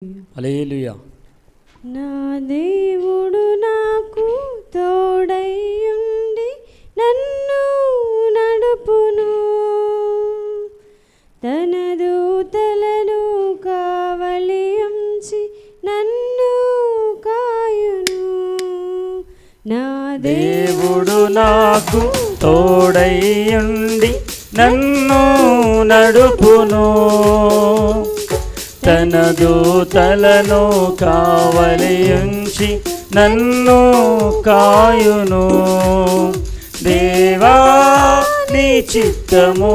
హల్లెలూయా. నా దేవుడు నాకు తోడైయుండి నన్ను నడుపును, తన దూతలను కావలి ఉంచి నన్ను కాయును. నా దేవుడు నాకు తోడైయుండి నన్ను నడుపును, తన దూతలను కావలి ఉంచి నన్ను కాయును. దేవా నీ చిత్తము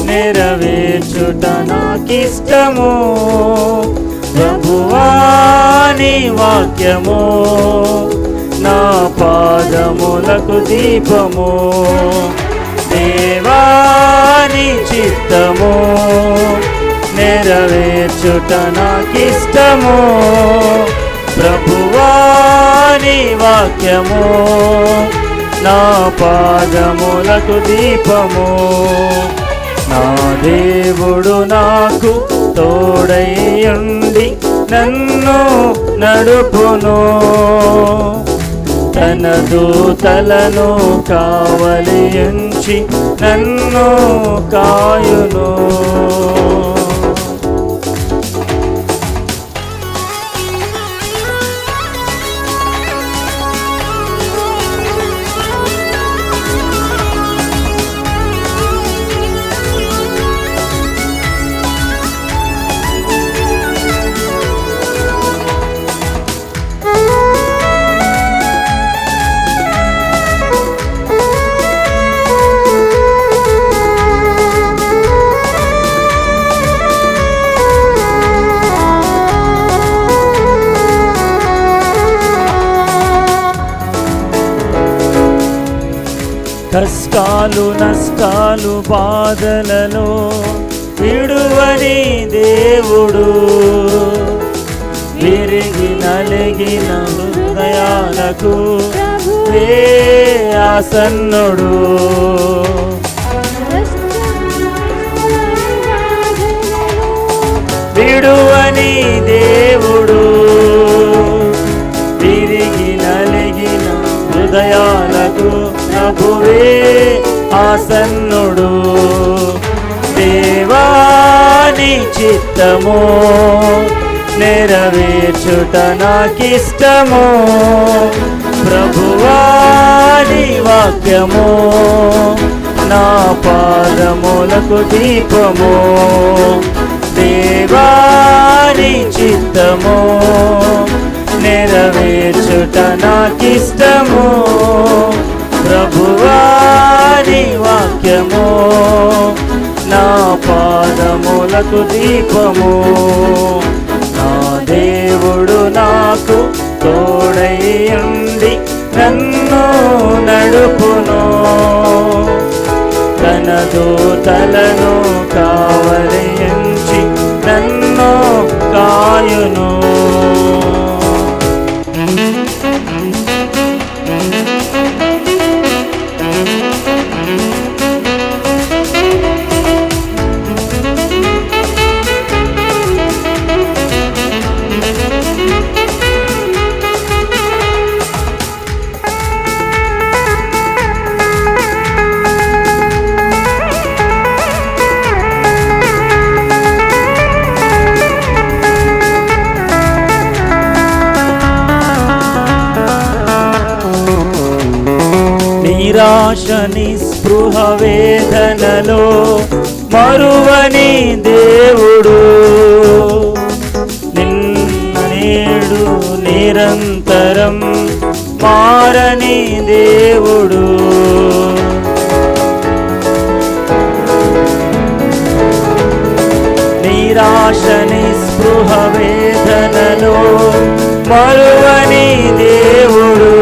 నెరవేర్చుట నాకిష్టము, ప్రభువా నీ వాక్యము నా పాదములకు దీపము. దేవా నీ చిత్తము నెరవేర్చుట నాకిష్టము, ప్రభువా నీ వాక్యము నా పాదములకు దీపము. నా దేవుడు నాకు తోడైయుండి నన్ను నడుపును, తన దూతలను కావలి ఉంచి నన్ను కాయును. కష్టాలు నష్టాలు బాధలలో విడువని దేవుడు, విరిగి నలిగిన హృదయాలకు ఆసన్నుడు. విడువని దేవుడు, విరిగి నలిగిన హృదయాలకు ప్రభువే ఆసన్నుడు. దేవా నీ చిత్తము నెరవేర్చుట నాకిష్టము, ప్రభువా నీ వాక్యము నా పాదములకు దీపము. దేవా నీ చిత్తము నెరవేర్చుట నాకిష్టము, ప్రభువా నీ వాక్యము నా పాదములకు దీపము. నా దేవుడు నాకు తోడైయుండి నన్ను నడుపును, తన దూతలను కావలి ఉంచి నన్ను కాయును. నిరాశ నిస్పృహ వేదనలో మరువని దేవుడు, నిన్న నేడు నిరంతరం మారని దేవుడు. నిరాశ నిస్పృహ వేదనలో మరువని దేవుడు,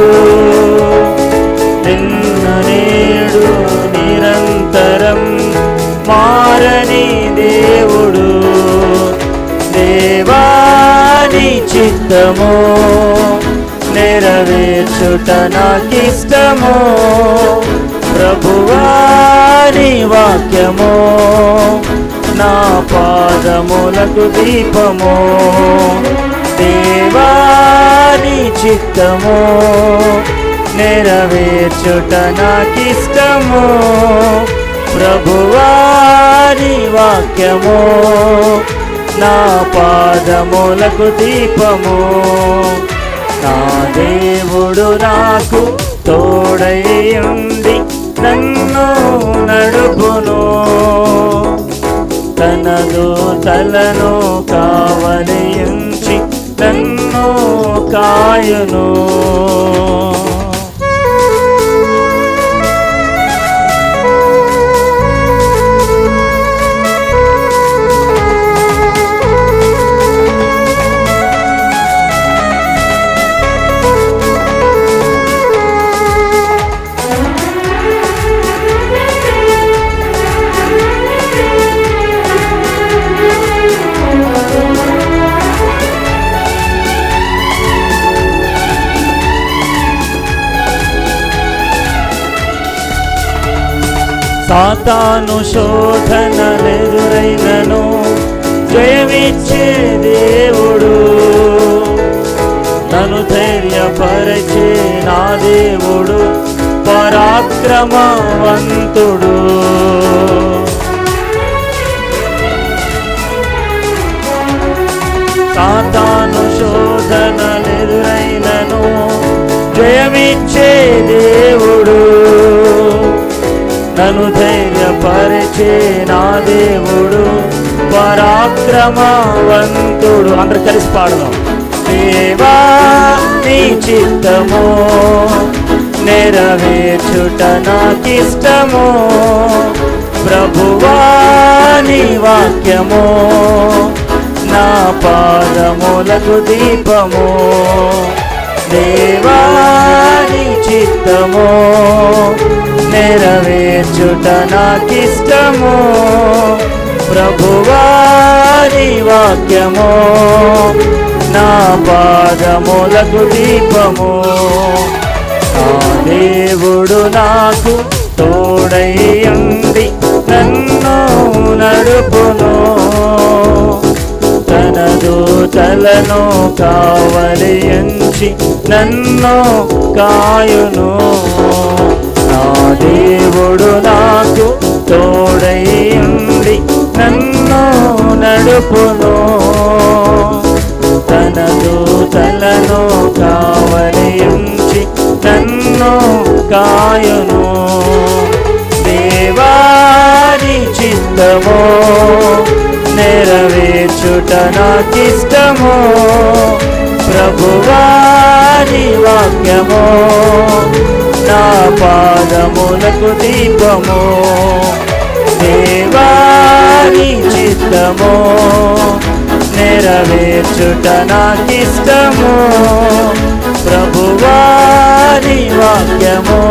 నిన్న నేడు నిరంతరం మారని దేవుడు. దేవా నీ చిత్తము నెరవేర్చుట నాకిష్టము, ప్రభువా నీ వాక్యము నా పాదములకు దీపము. దేవా నీ చిత్తము నెరవేర్చుట నాకిష్టము. ప్రభువా నీ వాక్యము నా పాదములకు దీపము. నా దేవుడు నాకు తోడై ఉండి నన్ను నడుపును. తనదు తలను కావలించి నన్ను కాయును. సాతాను శోధనలెదురైనను జయమిచ్చే దేవుడు. నన్ను ధైర్యపరచే నా దేవుడు పరాక్రమవంతుడు. సాతాను శోధనలెదురైనను జయమిచ్చే దేవుడు. నన్ను ధైర్యపరిచే నా దేవుడు పరాక్రమవంతుడు. అందరు కలిసి పాడదాం. దేవా నీ చిత్తము నెరవేర్చుట నాకిష్టము. ప్రభువా నీ వాక్యము నా పాదములకు దీపము. దేవా నీ చిత్తము నెరవేర్చుట నాకిష్టము. ప్రభువా నీ వాక్యము నా పాదములకు దీపము. నా దేవుడు నాకు తోడై ఉండి నన్ను నడుపును. తనదు తలను కావలించి నన్ను కాయును. నా దేవుడు నాకు తోడై ఉండి నన్ను నడుపును. తనదు తలను కావలించి నన్ను కాయును. దేవా నీ చిత్తము నెరవేర్చుట నాకిష్టము. ప్రభువా నీ వాక్యము నా పాదములకు దీపము. దేవా నీ చిత్తము నెరవేర్చుట నాకిష్టము. ప్రభువా నీ వాక్యము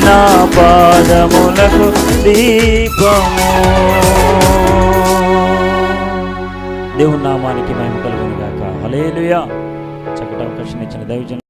నా పాదములకు దీపము. దేవుని నామానికి మహిమ కలుగును గాక. హల్లెలూయా. చక్కటి అవకాశం ఇచ్చిన దైవజనులు